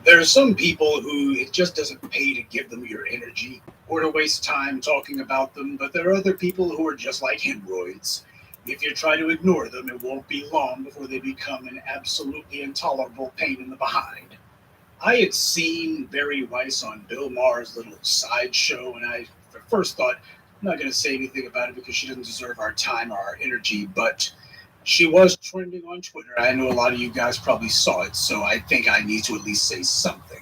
There are some people who it just doesn't pay to give them your energy or to waste time talking about them, but there are other people who are just like hemorrhoids. If you try to ignore them, it won't be long before they become an absolutely intolerable pain in the behind. I had seen Barry Weiss on Bill Maher's little sideshow, and I at first thought, I'm not going to say anything about it because she doesn't deserve our time or our energy, but she was trending on Twitter. I know a lot of you guys probably saw it, so I think I need to at least say something.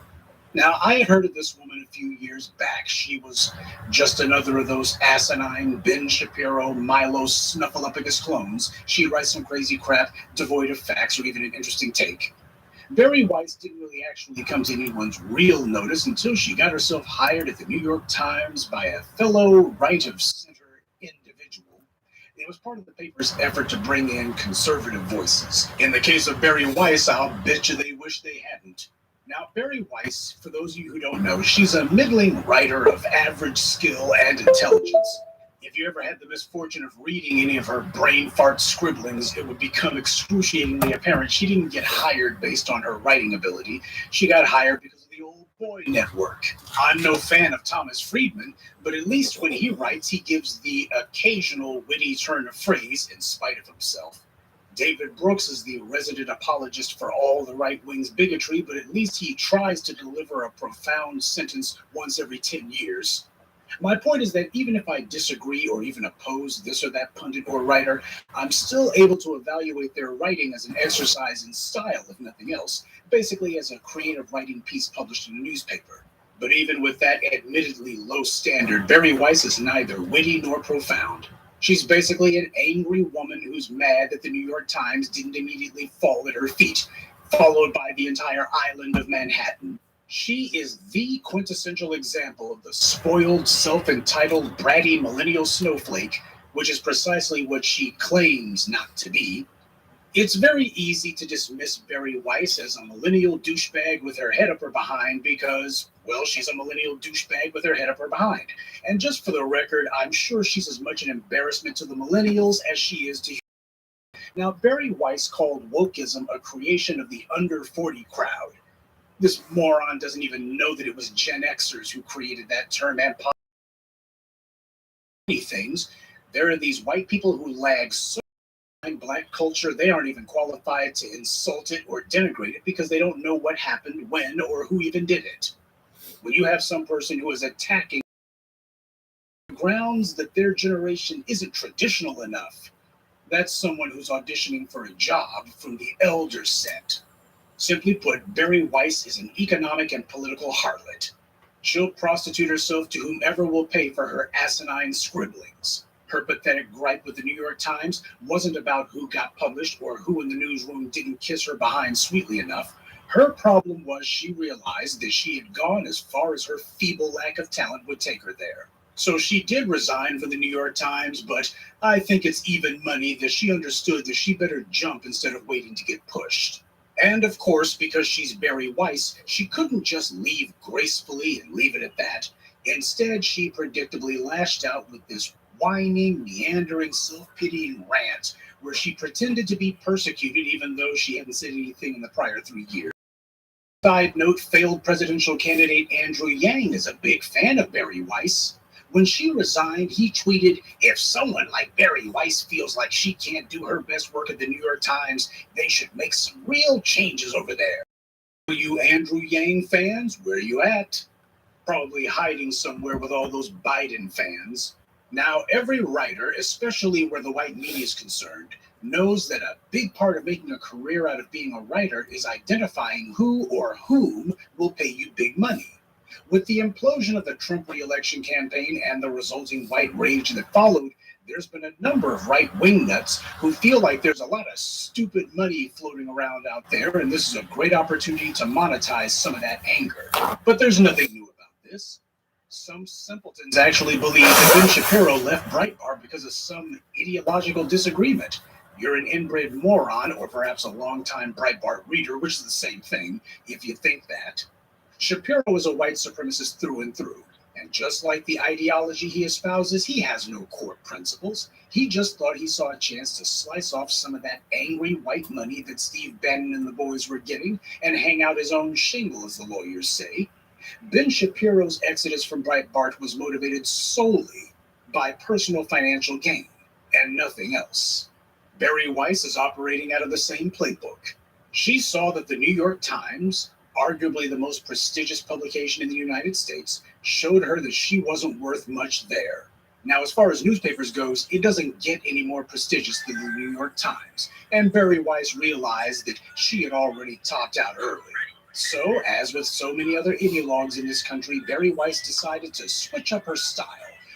Now, I had heard of this woman a few years back. She was just another of those asinine Ben Shapiro, Milo Snuffleupagus clones. She'd write some crazy crap devoid of facts or even an interesting take. Barry Weiss didn't really actually come to anyone's real notice until she got herself hired at the New York Times by a fellow right of center individual. It was part of the paper's effort to bring in conservative voices. In the case of Barry Weiss, I'll bet you they wish they hadn't. Now, Barry Weiss, for those of you who don't know, she's a middling writer of average skill and intelligence. If you ever had the misfortune of reading any of her brain fart scribblings, it would become excruciatingly apparent she didn't get hired based on her writing ability. She got hired because of the old boy network. I'm no fan of Thomas Friedman, but at least when he writes, he gives the occasional witty turn of phrase in spite of himself. David Brooks is the resident apologist for all the right wing's bigotry, but at least he tries to deliver a profound sentence once every 10 years. My point is that even if I disagree or even oppose this or that pundit or writer, I'm still able to evaluate their writing as an exercise in style, if nothing else, basically as a creative writing piece published in a newspaper. But even with that admittedly low standard, Barry Weiss is neither witty nor profound. She's basically an angry woman who's mad that the New York Times didn't immediately fall at her feet, followed by the entire island of Manhattan. She is the quintessential example of the spoiled, self-entitled, bratty millennial snowflake, which is precisely what she claims not to be. It's very easy to dismiss Barry Weiss as a millennial douchebag with her head up her behind because, well, she's a millennial douchebag with her head up her behind. And just for the record, I'm sure she's as much an embarrassment to the millennials as she is to. Now, Barry Weiss called wokeism a creation of the under 40 crowd. This moron doesn't even know that it was Gen Xers who created that term and many things. There are these white people who lag so behind black culture they aren't even qualified to insult it or denigrate it because they don't know what happened, when, or who even did it. When you have some person who is attacking grounds that their generation isn't traditional enough, that's someone who's auditioning for a job from the elder set. Simply put, Barry Weiss is an economic and political harlot. She'll prostitute herself to whomever will pay for her asinine scribblings. Her pathetic gripe with the New York Times wasn't about who got published or who in the newsroom didn't kiss her behind sweetly enough. Her problem was she realized that she had gone as far as her feeble lack of talent would take her there. So she did resign from the New York Times, but I think it's even money that she understood that she better jump instead of waiting to get pushed. And of course, because she's Barry Weiss, she couldn't just leave gracefully and leave it at that. Instead, she predictably lashed out with this whining, meandering, self-pitying rant where she pretended to be persecuted even though she hadn't said anything in the prior 3 years. Side note, failed presidential candidate Andrew Yang is a big fan of Barry Weiss. When she resigned, he tweeted, "If someone like Barry Weiss feels like she can't do her best work at the New York Times, they should make some real changes over there." You Andrew Yang fans, where you at? Probably hiding somewhere with all those Biden fans. Now, every writer, especially where the white media is concerned, knows that a big part of making a career out of being a writer is identifying who or whom will pay you big money. With the implosion of the Trump re-election campaign and the resulting white rage that followed, there's been a number of right-wing nuts who feel like there's a lot of stupid money floating around out there, and this is a great opportunity to monetize some of that anger. But there's nothing new about this. Some simpletons actually believe that Ben Shapiro left Breitbart because of some ideological disagreement. You're an inbred moron, or perhaps a longtime Breitbart reader, which is the same thing, if you think that. Shapiro was a white supremacist through and through. And just like the ideology he espouses, he has no core principles. He just thought he saw a chance to slice off some of that angry white money that Steve Bannon and the boys were getting and hang out his own shingle, as the lawyers say. Ben Shapiro's exodus from Breitbart was motivated solely by personal financial gain and nothing else. Bari Weiss is operating out of the same playbook. She saw that the New York Times, arguably the most prestigious publication in the United States, showed her that she wasn't worth much there. Now, as far as newspapers goes, it doesn't get any more prestigious than the New York Times, and Bari Weiss realized that she had already topped out early. So, as with so many other ideologues in this country, Bari Weiss decided to switch up her style.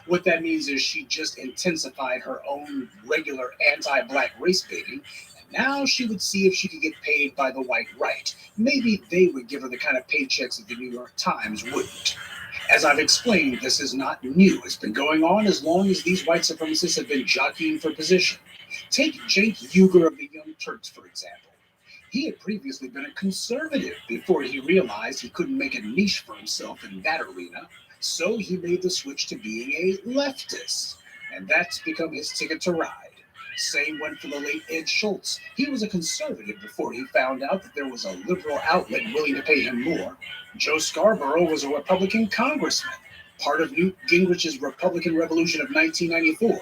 What that means is she just intensified her own regular anti-black race baiting, and now she would see if she could get paid by the white right. Maybe they would give her the kind of paychecks that the New York Times wouldn't. As I've explained, this is not new. It's been going on as long as these white supremacists have been jockeying for position. Take Cenk Uygur of the Young Turks, for example. He had previously been a conservative before he realized he couldn't make a niche for himself in that arena, so he made the switch to being a leftist, and that's become his ticket to ride. Same went for the late Ed Schultz. He was a conservative before he found out that there was a liberal outlet willing to pay him more. Joe Scarborough was a Republican congressman, part of Newt Gingrich's Republican Revolution of 1994,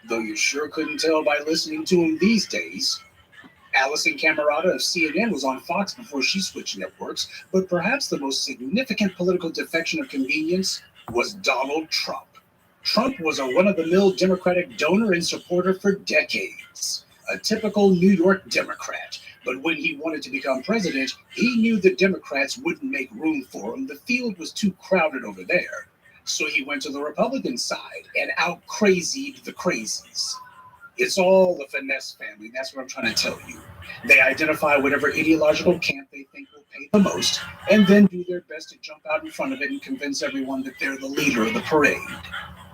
though you sure couldn't tell by listening to him these days. Alison Camerata of CNN was on Fox before she switched networks, but perhaps the most significant political defection of convenience was Donald Trump. Trump was a run-of-the-mill Democratic donor and supporter for decades, a typical New York Democrat. But when he wanted to become president, he knew the Democrats wouldn't make room for him. The field was too crowded over there. So he went to the Republican side and out-crazied the crazies. It's all the finesse family. That's what I'm trying to tell you. They identify whatever ideological camp they think will pay the most, and then do their best to jump out in front of it and convince everyone that they're the leader of the parade.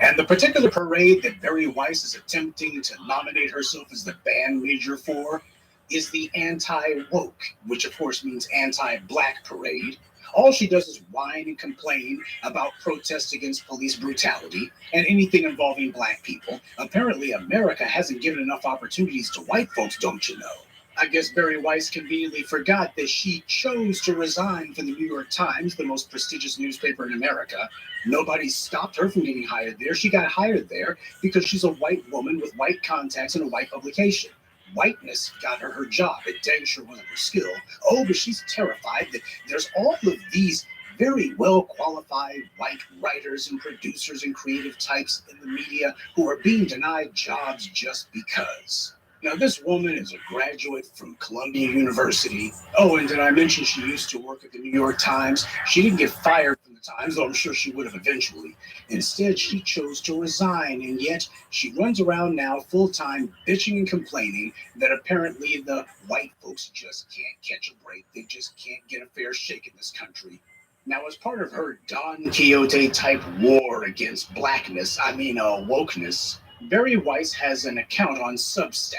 And the particular parade that Bari Weiss is attempting to nominate herself as the band major for is the anti-woke, which of course means anti-black parade. All she does is whine and complain about protests against police brutality and anything involving black people. Apparently, America hasn't given enough opportunities to white folks, don't you know? I guess Bari Weiss conveniently forgot that she chose to resign from the New York Times, the most prestigious newspaper in America. Nobody stopped her from getting hired there. She got hired there because she's a white woman with white contacts and a white publication. Whiteness got her her job. It dang sure wasn't her skill. Oh, but she's terrified that there's all of these very well-qualified white writers and producers and creative types in the media who are being denied jobs just because. Now, this woman is a graduate from Columbia University. Oh, and did I mention she used to work at the New York Times? She didn't get fired from the Times, though I'm sure she would have eventually. Instead, she chose to resign, and yet she runs around now full-time bitching and complaining that apparently the white folks just can't catch a break. They just can't get a fair shake in this country. Now, as part of her Don Quixote-type war against blackness, wokeness, Bari Weiss has an account on Substack.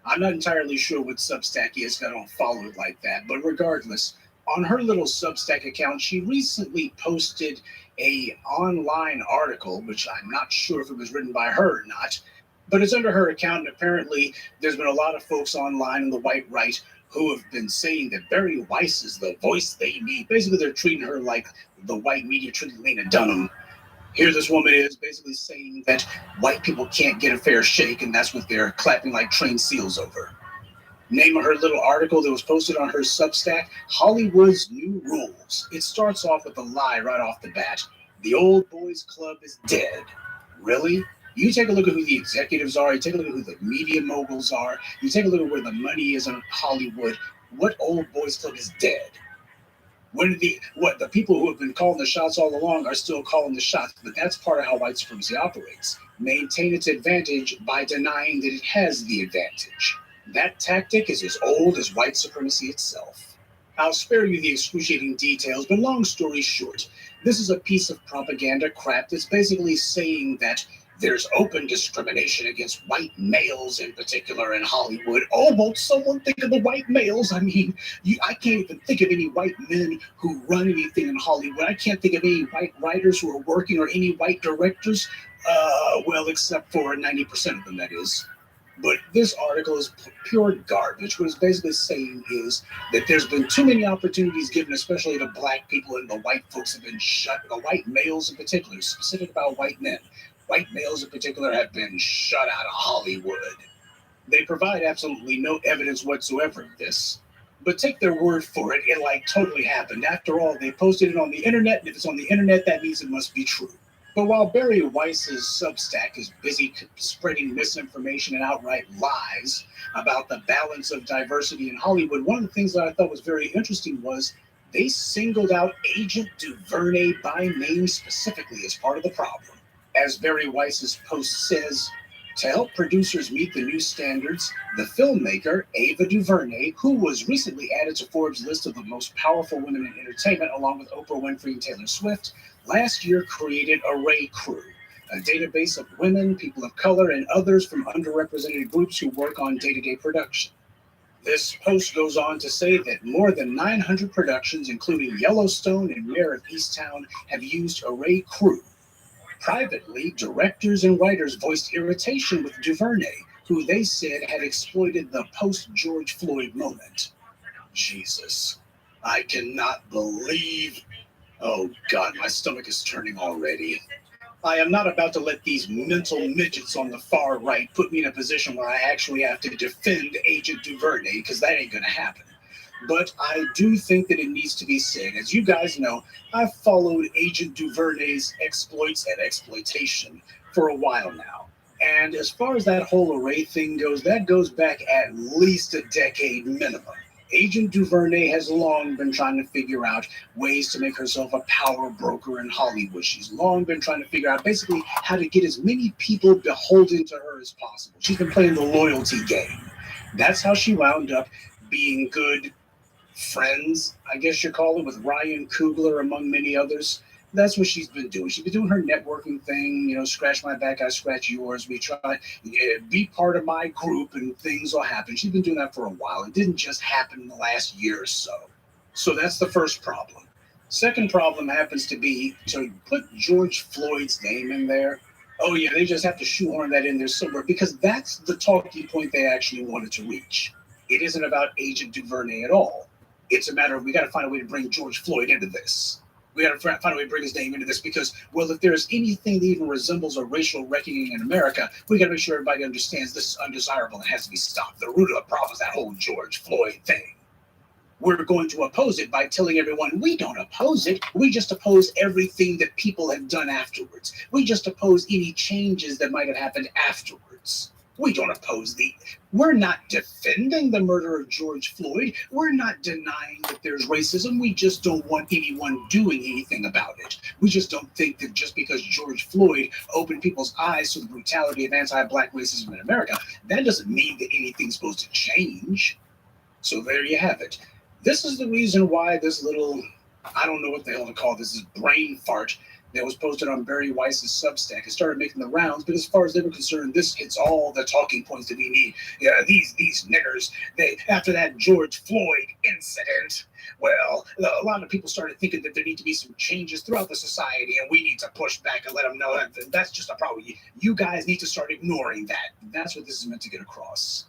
I'm not entirely sure what Substack is, I don't follow it like that, but regardless, on her little Substack account, she recently posted a online article, which I'm not sure if it was written by her or not, but it's under her account, and apparently there's been a lot of folks online in the white right who have been saying that Bari Weiss is the voice they need. Basically, they're treating her like the white media treated Lena Dunham. Here this woman is basically saying that white people can't get a fair shake, and that's what they're clapping like trained seals over. Name of her little article that was posted on her Substack, Hollywood's New Rules. It starts off with a lie right off the bat. The old boys club is dead. Really? You take a look at who the executives are, you take a look at who the media moguls are, you take a look at where the money is in Hollywood. What old boys club is dead? The people who have been calling the shots all along are still calling the shots, but that's part of how white supremacy operates. Maintain its advantage by denying that it has the advantage. That tactic is as old as white supremacy itself. I'll spare you the excruciating details, but long story short, this is a piece of propaganda crap that's basically saying that There's open discrimination against white males in particular in Hollywood. Oh, won't someone think of the white males? I mean, I can't even think of any white men who run anything in Hollywood. I can't think of any white writers who are working or any white directors. Well, except for 90% of them, that is. But this article is pure garbage. What it's basically saying is that there's been too many opportunities given, especially to black people, and the white folks have been shut, the white males in particular, specific about white men. White males in particular have been shut out of Hollywood. They provide absolutely no evidence whatsoever of this. But take their word for it, it like totally happened. After all, they posted it on the internet, and if it's on the internet, that means it must be true. But while Bari Weiss's Substack is busy spreading misinformation and outright lies about the balance of diversity in Hollywood, one of the things that I thought was very interesting was they singled out Agent DuVernay by name specifically as part of the problem. As Bari Weiss's post says, to help producers meet the new standards, the filmmaker, Ava DuVernay, who was recently added to Forbes' list of the most powerful women in entertainment, along with Oprah Winfrey and Taylor Swift, last year created Array Crew, a database of women, people of color, and others from underrepresented groups who work on day-to-day production. This post goes on to say that more than 900 productions, including Yellowstone and Mayor of Easttown, have used Array Crew. Privately, directors and writers voiced irritation with DuVernay, who they said had exploited the post-George Floyd moment. Jesus, I cannot believe... Oh God, my stomach is turning already. I am not about to let these mental midgets on the far right put me in a position where I actually have to defend Agent DuVernay, because that ain't going to happen. But I do think that it needs to be said. As you guys know, I've followed Agent DuVernay's exploits and exploitation for a while now. And as far as that whole Array thing goes, that goes back at least a decade minimum. Agent DuVernay has long been trying to figure out ways to make herself a power broker in Hollywood. She's long been trying to figure out basically how to get as many people beholden to her as possible. She's been playing the loyalty game. That's how she wound up being good friends, I guess you call it, with Ryan Coogler, among many others. That's what she's been doing. She's been doing her networking thing, scratch my back, I scratch yours. We try, be part of my group and things will happen. She's been doing that for a while. It didn't just happen in the last year or so. So that's the first problem. Second problem happens to be to put George Floyd's name in there. Oh yeah, they just have to shoehorn that in there somewhere because that's the talking point they actually wanted to reach. It isn't about Agent DuVernay at all. It's a matter of we got to find a way to bring George Floyd into this. We got to find a way to bring his name into this because, well, if there's anything that even resembles a racial reckoning in America, we got to make sure everybody understands this is undesirable and has to be stopped. The root of the problem is that whole George Floyd thing. We're going to oppose it by telling everyone we don't oppose it. We just oppose everything that people have done afterwards. We just oppose any changes that might have happened afterwards. We don't oppose we're not defending the murder of George Floyd. We're not denying that there's racism. We just don't want anyone doing anything about it. We just don't think that just because George Floyd opened people's eyes to the brutality of anti-black racism in America, that doesn't mean that anything's supposed to change. So there you have it. This is the reason why this little, I don't know what the hell to call this brain fart that was posted on Bari Weiss's Substack. It started making the rounds, but as far as they were concerned, this hits all the talking points that we need. Yeah, these niggers, after that George Floyd incident, well, a lot of people started thinking that there need to be some changes throughout the society, and we need to push back and let them know that that's just a problem. You guys need to start ignoring that. That's what this is meant to get across.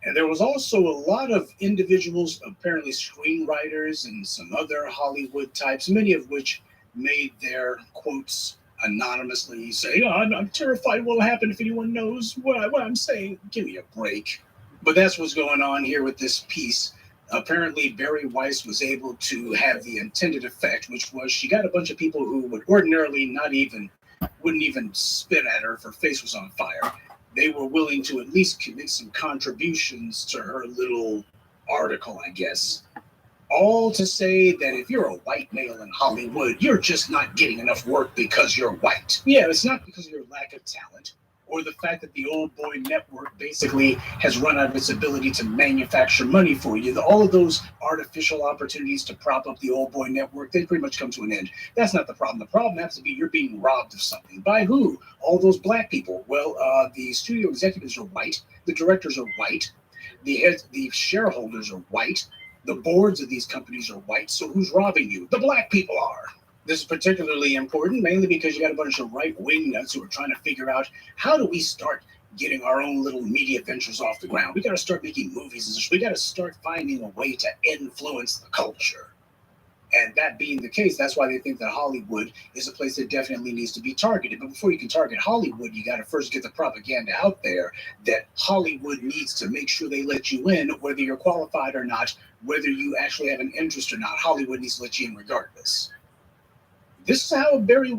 And there was also a lot of individuals, apparently screenwriters and some other Hollywood types, many of which made their quotes anonymously, saying, I'm terrified what will happen if anyone knows what I'm saying. Give me a break. But that's what's going on here with this piece. Apparently, Bari Weiss was able to have the intended effect, which was she got a bunch of people who would ordinarily wouldn't even spit at her if her face was on fire. They were willing to at least make some contributions to her little article, I guess. All to say that if you're a white male in Hollywood, you're just not getting enough work because you're white. Yeah, it's not because of your lack of talent or the fact that the old boy network basically has run out of its ability to manufacture money for you. All of those artificial opportunities to prop up the old boy network, they pretty much come to an end. That's not the problem. The problem happens to be you're being robbed of something. By who? All those black people. Well, the studio executives are white, the directors are white, the shareholders are white, the boards of these companies are white. So who's robbing you? The black people are. This is particularly important, mainly because you got a bunch of right-wing nuts who are trying to figure out how do we start getting our own little media ventures off the ground. We got to start making movies and we got to start finding a way to influence the culture. And that being the case, that's why they think that Hollywood is a place that definitely needs to be targeted. But before you can target Hollywood, you got to first get the propaganda out there that Hollywood needs to make sure they let you in, whether you're qualified or not, whether you actually have an interest or not. Hollywood needs to let you in regardless. This is why Bari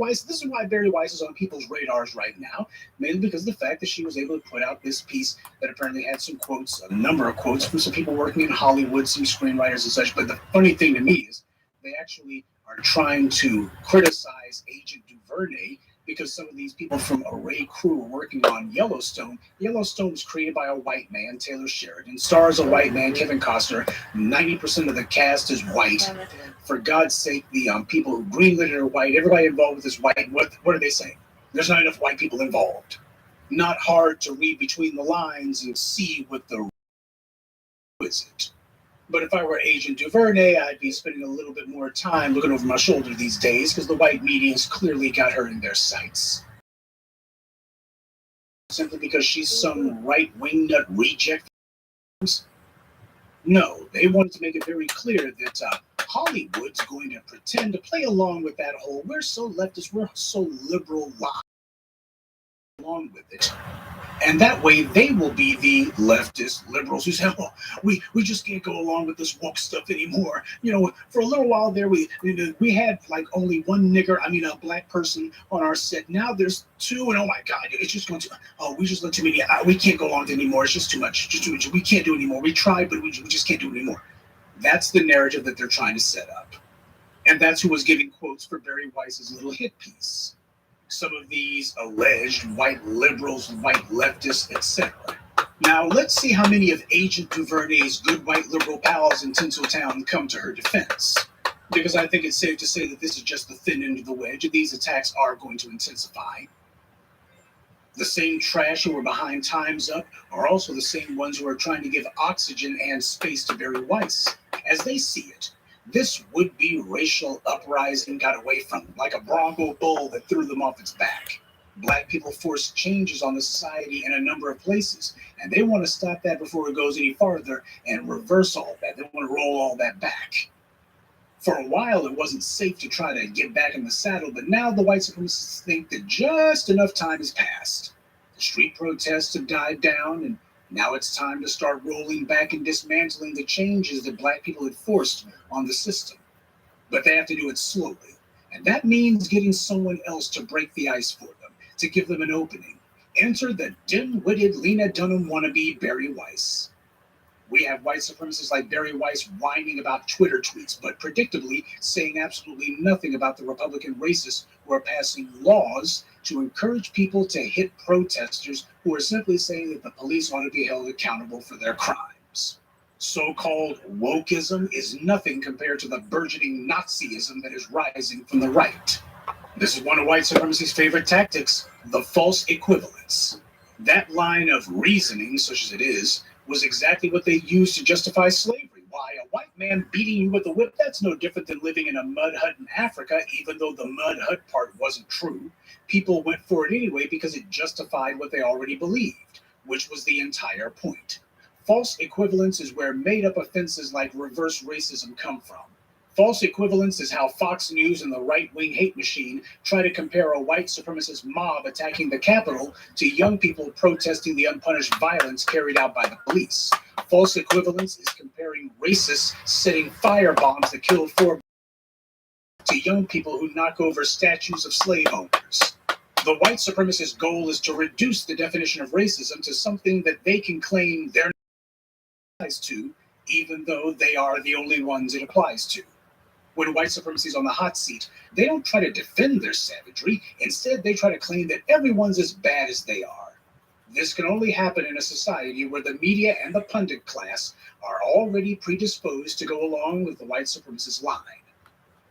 Weiss is on people's radars right now, mainly because of the fact that she was able to put out this piece that apparently had some quotes, a number of quotes from some people working in Hollywood, some screenwriters and such. But the funny thing to me is they actually are trying to criticize Agent Duvernay because some of these people from Array Crew are working on Yellowstone. Yellowstone was created by a white man, Taylor Sheridan. Stars a white man, Kevin Costner. 90% of the cast is white. For God's sake, the people who greenlit it are white. Everybody involved with this white. What are they saying? There's not enough white people involved. Not hard to read between the lines and see what the is it. But if I were Agent Duvernay, I'd be spending a little bit more time looking over my shoulder these days because the white media's clearly got her in their sights. Simply because she's some right-wing nut reject. No, they wanted to make it very clear that Hollywood's going to pretend to play along with that whole we're so leftist, we're so liberal lie along with it. And that way they will be the leftist liberals who say, oh, we just can't go along with this woke stuff anymore. You know, for a little while there, we had like only one nigger, a black person on our set. Now there's two, and oh my God, it's just going to, we just let too many, we can't go along anymore. It's just too much, we can't do it anymore. We tried, but we just can't do it anymore. That's the narrative that they're trying to set up. And that's who was giving quotes for Bari Weiss's little hit piece. Some of these alleged white liberals, white leftists, etc. Now, let's see how many of Agent Duvernay's good white liberal pals in Tinseltown come to her defense. Because I think it's safe to say that this is just the thin end of the wedge, and these attacks are going to intensify. The same trash who are behind Time's Up are also the same ones who are trying to give oxygen and space to Bari Weiss. As they see it, this would-be racial uprising got away from them, like a bronco bull that threw them off its back. Black people forced changes on the society in a number of places, and they want to stop that before it goes any farther and reverse all that. They want to roll all that back. For a while, it wasn't safe to try to get back in the saddle, but now the white supremacists think that just enough time has passed. The street protests have died down, and now it's time to start rolling back and dismantling the changes that black people had forced on the system. But they have to do it slowly. And that means getting someone else to break the ice for them, to give them an opening. Enter the dim-witted Lena Dunham wannabe Bari Weiss. We have white supremacists like Bari Weiss whining about Twitter tweets, but predictably saying absolutely nothing about the Republican racists who are passing laws to encourage people to hit protesters who are simply saying that the police ought to be held accountable for their crimes. So-called wokeism is nothing compared to the burgeoning Nazism that is rising from the right. This is one of white supremacy's favorite tactics, the false equivalence. That line of reasoning, such as it is, was exactly what they used to justify slavery. Why, a white man beating you with a whip, that's no different than living in a mud hut in Africa, even though the mud hut part wasn't true. People went for it anyway because it justified what they already believed, which was the entire point. False equivalence is where made-up offenses like reverse racism come from. False equivalence is how Fox News and the right-wing hate machine try to compare a white supremacist mob attacking the Capitol to young people protesting the unpunished violence carried out by the police. False equivalence is comparing racists setting fire bombs that killed 4 to young people who knock over statues of slave owners. The white supremacist goal is to reduce the definition of racism to something that they can claim they're not to, even though they are the only ones it applies to. When white supremacy is on the hot seat, they don't try to defend their savagery. Instead, they try to claim that everyone's as bad as they are. This can only happen in a society where the media and the pundit class are already predisposed to go along with the white supremacist line.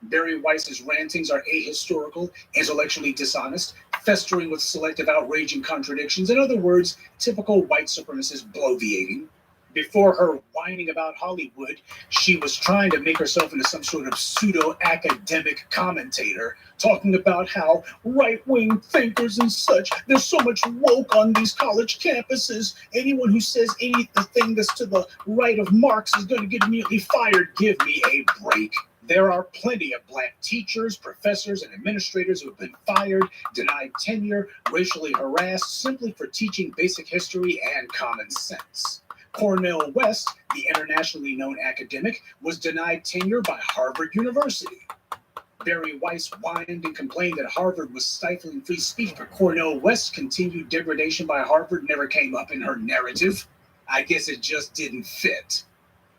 Barry Weiss's rantings are ahistorical, intellectually dishonest, festering with selective outrage and contradictions. In other words, typical white supremacist bloviating. Before her whining about Hollywood, she was trying to make herself into some sort of pseudo-academic commentator, talking about how right-wing thinkers and such, there's so much woke on these college campuses. Anyone who says anything that's to the right of Marx is going to get immediately fired. Give me a break. There are plenty of black teachers, professors, and administrators who have been fired, denied tenure, racially harassed simply for teaching basic history and common sense. Cornel West, the internationally known academic, was denied tenure by Harvard University. Barry Weiss whined and complained that Harvard was stifling free speech, but Cornel West's continued degradation by Harvard never came up in her narrative. I guess it just didn't fit.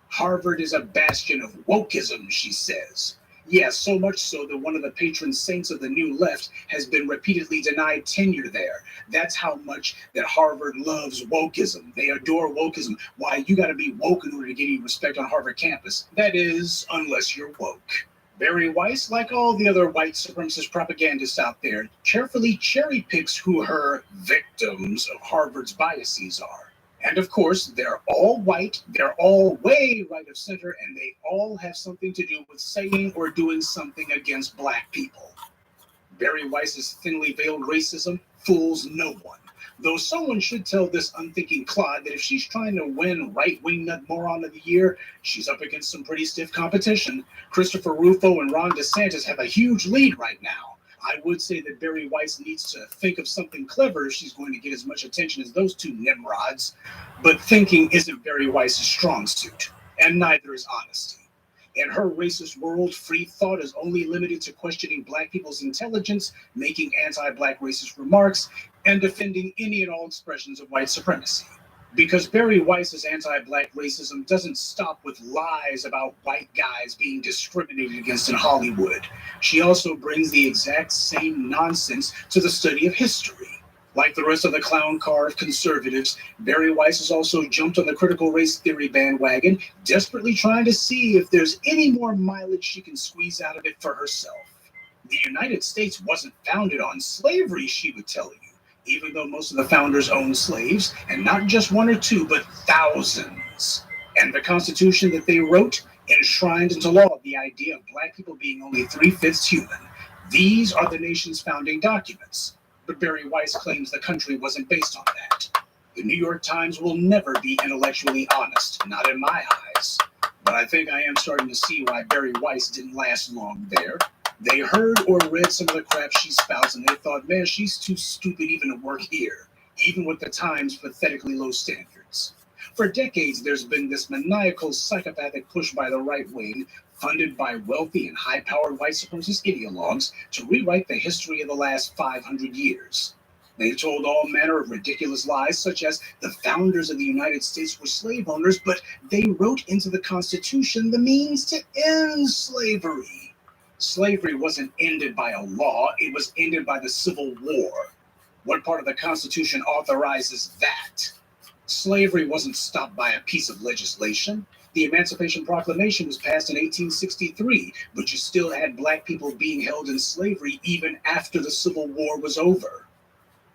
Harvard is a bastion of wokeism, she says. Yes, so much so that one of the patron saints of the New Left has been repeatedly denied tenure there. That's how much that Harvard loves wokeism. They adore wokeism. Why, you got to be woke in order to get any respect on Harvard campus. That is, unless you're woke. Barry Weiss, like all the other white supremacist propagandists out there, carefully cherry picks who her victims of Harvard's biases are. And of course, they're all white, they're all way right of center, and they all have something to do with saying or doing something against black people. Barry Weiss's thinly veiled racism fools no one, though someone should tell this unthinking clod that if she's trying to win right-wing nut moron of the year, she's up against some pretty stiff competition. Christopher Rufo and Ron DeSantis have a huge lead right now. I would say that Barry Weiss needs to think of something clever if she's going to get as much attention as those two nimrods. But thinking isn't Barry Weiss's strong suit, and neither is honesty. In her racist world, free thought is only limited to questioning black people's intelligence, making anti-black racist remarks, and defending any and all expressions of white supremacy. Because Barry Weiss's anti-black racism doesn't stop with lies about white guys being discriminated against in Hollywood. She also brings the exact same nonsense to the study of history. Like the rest of the clown car of conservatives, Barry Weiss has also jumped on the critical race theory bandwagon, desperately trying to see if there's any more mileage she can squeeze out of it for herself. The United States wasn't founded on slavery, she would tell you, even though most of the founders owned slaves, and not just one or two, but thousands. And the Constitution that they wrote enshrined into law the idea of black people being only 3/5 human. These are the nation's founding documents. But Barry Weiss claims the country wasn't based on that. The New York Times will never be intellectually honest, not in my eyes. But I think I am starting to see why Barry Weiss didn't last long there. They heard or read some of the crap she spouts, and they thought, man, she's too stupid even to work here, even with the Times' pathetically low standards. For decades, there's been this maniacal, psychopathic push by the right wing, funded by wealthy and high-powered white supremacist ideologues, to rewrite the history of the last 500 years. They've told all manner of ridiculous lies, such as the founders of the United States were slave owners, but they wrote into the Constitution the means to end slavery. Slavery wasn't ended by a law, it was ended by the Civil War. What part of the Constitution authorizes that? Slavery wasn't stopped by a piece of legislation. The Emancipation Proclamation was passed in 1863, but you still had black people being held in slavery even after the Civil War was over.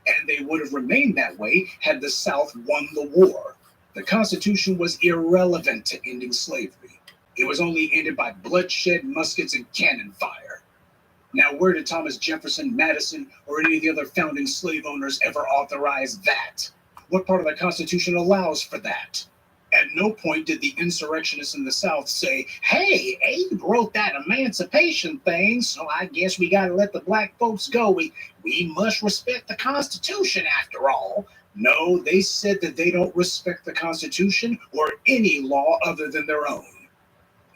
And they would have remained that way had the South won the war. The Constitution was irrelevant to ending slavery. It was only ended by bloodshed, muskets, and cannon fire. Now, where did Thomas Jefferson, Madison, or any of the other founding slave owners ever authorize that? What part of the Constitution allows for that? At no point did the insurrectionists in the South say, hey, Abe wrote that emancipation thing, so I guess we got to let the black folks go. We must respect the Constitution after all. No, they said that they don't respect the Constitution or any law other than their own.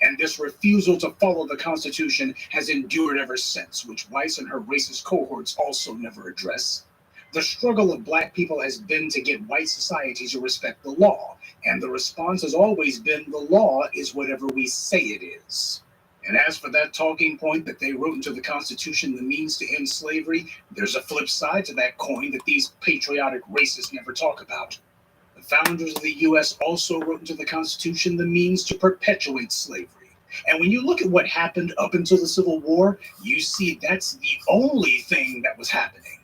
And this refusal to follow the Constitution has endured ever since, which Weiss and her racist cohorts also never address. The struggle of black people has been to get white society to respect the law, and the response has always been the law is whatever we say it is. And as for that talking point that they wrote into the Constitution, the means to end slavery, there's a flip side to that coin that these patriotic racists never talk about. The founders of the U.S. also wrote into the Constitution the means to perpetuate slavery. And when you look at what happened up until the Civil War, you see that's the only thing that was happening.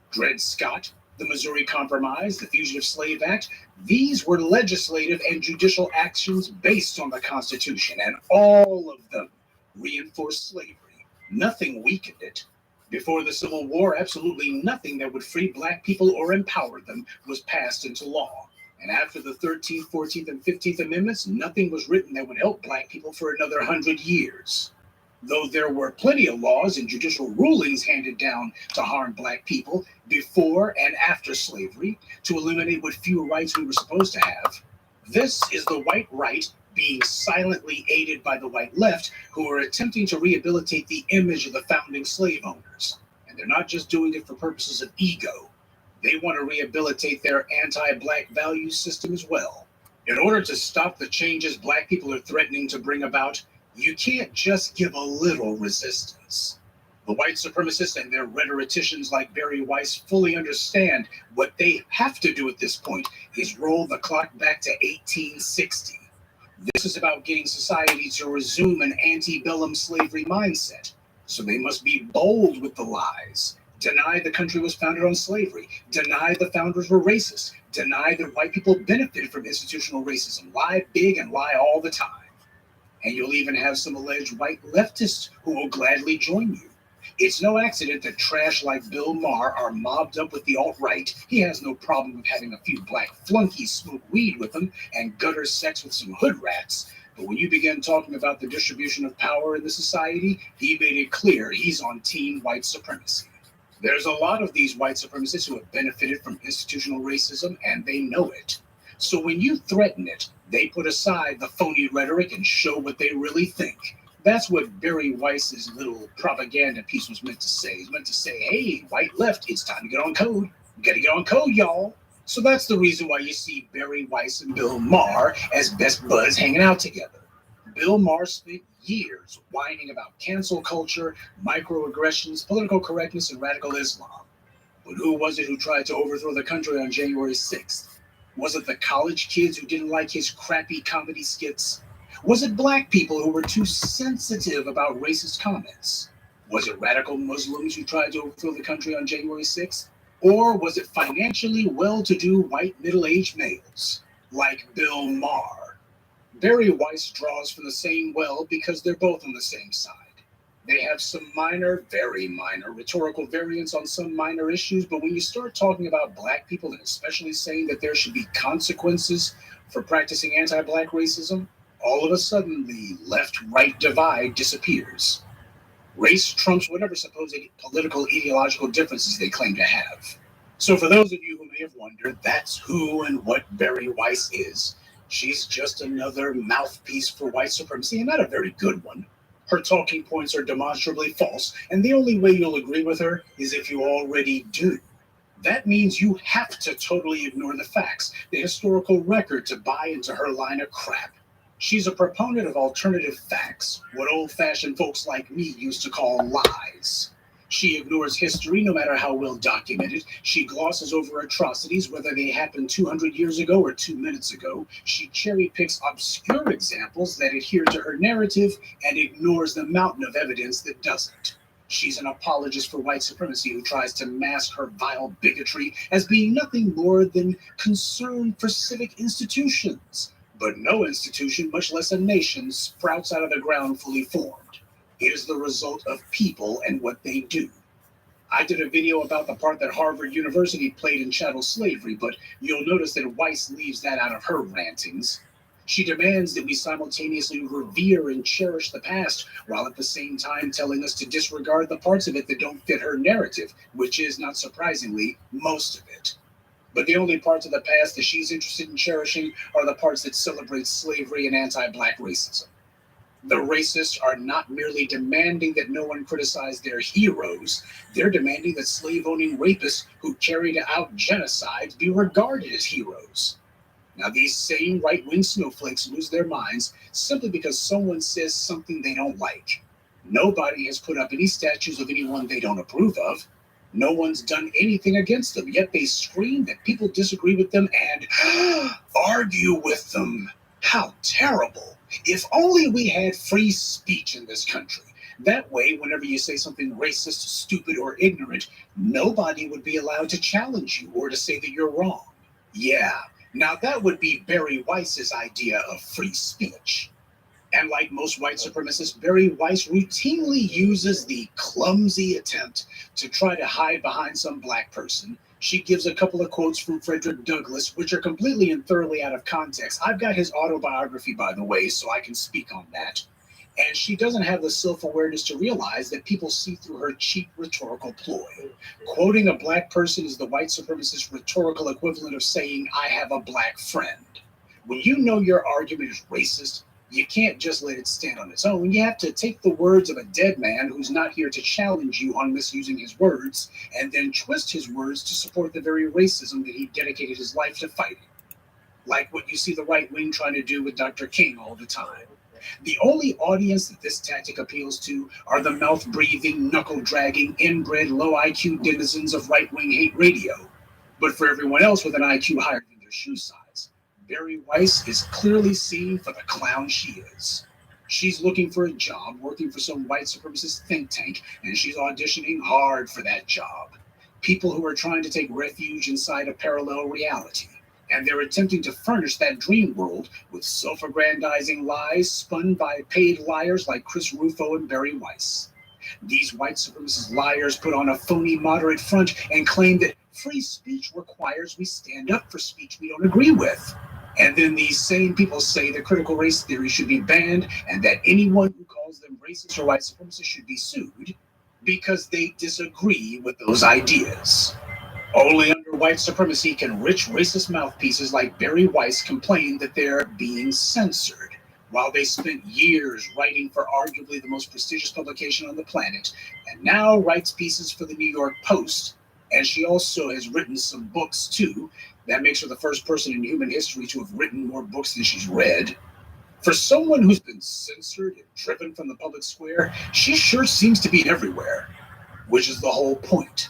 Dred Scott, the Missouri Compromise, the Fugitive Slave Act, these were legislative and judicial actions based on the Constitution, and all of them reinforced slavery. Nothing weakened it. Before the Civil War, absolutely nothing that would free black people or empower them was passed into law. And after the 13th, 14th, and 15th Amendments, nothing was written that would help black people for another 100 years. Though there were plenty of laws and judicial rulings handed down to harm black people before and after slavery to eliminate what few rights we were supposed to have. This is the white right being silently aided by the white left, who are attempting to rehabilitate the image of the founding slave owners. And they're not just doing it for purposes of ego. They want to rehabilitate their anti-black value system as well. In order to stop the changes black people are threatening to bring about, you can't just give a little resistance. The white supremacists and their rhetoricians like Bari Weiss fully understand what they have to do at this point is roll the clock back to 1860. This is about getting society to resume an antebellum slavery mindset. So they must be bold with the lies. Deny the country was founded on slavery. Deny the founders were racist. Deny that white people benefited from institutional racism. Lie big and lie all the time. And you'll even have some alleged white leftists who will gladly join you. It's no accident that trash like Bill Maher are mobbed up with the alt-right. He has no problem with having a few black flunkies smoke weed with him and gutter sex with some hood rats. But when you begin talking about the distribution of power in the society, he made it clear he's on team white supremacy. There's a lot of these white supremacists who have benefited from institutional racism, and they know it. So when you threaten it, they put aside the phony rhetoric and show what they really think. That's what Bari Weiss's little propaganda piece was meant to say. It's meant to say, hey, white left, it's time to get on code. We gotta get on code, y'all. So that's the reason why you see Bari Weiss and Bill Maher as best buds hanging out together. Bill Maher spent years whining about cancel culture, microaggressions, political correctness, and radical Islam. But who was it who tried to overthrow the country on January 6th? Was it the college kids who didn't like his crappy comedy skits? Was it black people who were too sensitive about racist comments? Was it radical Muslims who tried to overthrow the country on January 6th? Or was it financially well-to-do white middle-aged males like Bill Maher? Bari Weiss draws from the same well because they're both on the same side. They have some minor, very minor rhetorical variants on some minor issues, but when you start talking about black people and especially saying that there should be consequences for practicing anti-black racism, all of a sudden the left-right divide disappears. Race trumps whatever supposed political ideological differences they claim to have. So for those of you who may have wondered, that's who and what Bari Weiss is. She's just another mouthpiece for white supremacy, and not a very good one. Her talking points are demonstrably false, and the only way you'll agree with her is if you already do. That means you have to totally ignore the facts, the historical record, to buy into her line of crap. She's a proponent of alternative facts, what old-fashioned folks like me used to call lies. She ignores history, no matter how well documented. She glosses over atrocities, whether they happened 200 years ago or 2 minutes ago. She cherry-picks obscure examples that adhere to her narrative and ignores the mountain of evidence that doesn't. She's an apologist for white supremacy who tries to mask her vile bigotry as being nothing more than concern for civic institutions. But no institution, much less a nation, sprouts out of the ground fully formed. It is the result of people and what they do. I did a video about the part that Harvard University played in chattel slavery, but you'll notice that Weiss leaves that out of her rantings. She demands that we simultaneously revere and cherish the past, while at the same time telling us to disregard the parts of it that don't fit her narrative, which is, not surprisingly, most of it. But the only parts of the past that she's interested in cherishing are the parts that celebrate slavery and anti-black racism. The racists are not merely demanding that no one criticize their heroes, they're demanding that slave-owning rapists who carried out genocides be regarded as heroes. Now, these same right-wing snowflakes lose their minds simply because someone says something they don't like. Nobody has put up any statues of anyone they don't approve of. No one's done anything against them, yet they scream that people disagree with them and argue with them. How terrible. If only we had free speech in this country. That way, whenever you say something racist, stupid, or ignorant, nobody would be allowed to challenge you or to say that you're wrong. Yeah, now that would be Bari Weiss's idea of free speech. And like most white supremacists, Bari Weiss routinely uses the clumsy attempt to try to hide behind some black person. She gives a couple of quotes from Frederick Douglass, which are completely and thoroughly out of context. I've got his autobiography, by the way, so I can speak on that. And she doesn't have the self-awareness to realize that people see through her cheap rhetorical ploy. Quoting a black person is the white supremacist rhetorical equivalent of saying, I have a black friend. When you know your argument is racist, you can't just let it stand on its own. You have to take the words of a dead man who's not here to challenge you on misusing his words, and then twist his words to support the very racism that he dedicated his life to fighting. Like what you see the right wing trying to do with Dr. King all the time. The only audience that this tactic appeals to are the mouth-breathing, knuckle-dragging, inbred, low IQ denizens of right-wing hate radio. But for everyone else with an IQ higher than their shoe size, Bari Weiss is clearly seen for the clown she is. She's looking for a job, working for some white supremacist think tank, and she's auditioning hard for that job. People who are trying to take refuge inside a parallel reality. And they're attempting to furnish that dream world with self-aggrandizing lies spun by paid liars like Chris Rufo and Bari Weiss. These white supremacist liars put on a phony moderate front and claim that free speech requires we stand up for speech we don't agree with. And then these same people say that critical race theory should be banned and that anyone who calls them racist or white supremacist should be sued because they disagree with those ideas. Only under white supremacy can rich racist mouthpieces like Bari Weiss complain that they're being censored, while they spent years writing for arguably the most prestigious publication on the planet, and now writes pieces for the New York Post. And she also has written some books too. That makes her the first person in human history to have written more books than she's read. For someone who's been censored and driven from the public square, she sure seems to be everywhere, which is the whole point.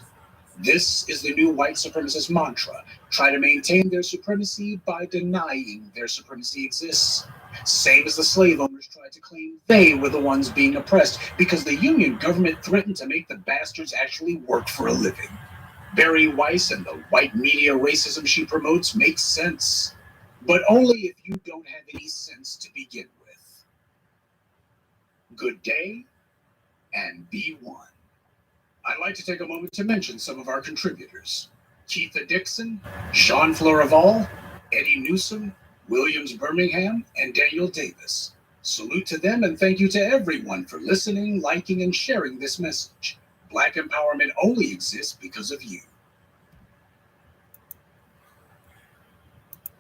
This is the new white supremacist mantra. Try to maintain their supremacy by denying their supremacy exists. Same as the slave owners tried to claim they were the ones being oppressed because the Union government threatened to make the bastards actually work for a living. Bari Weiss and the white media racism she promotes makes sense, but only if you don't have any sense to begin with. Good day, and be one. I'd like to take a moment to mention some of our contributors. Keitha Dixon, Sean Floreval, Eddie Newsom, Williams Birmingham, and Daniel Davis. Salute to them and thank you to everyone for listening, liking, and sharing this message. Black empowerment only exists because of you.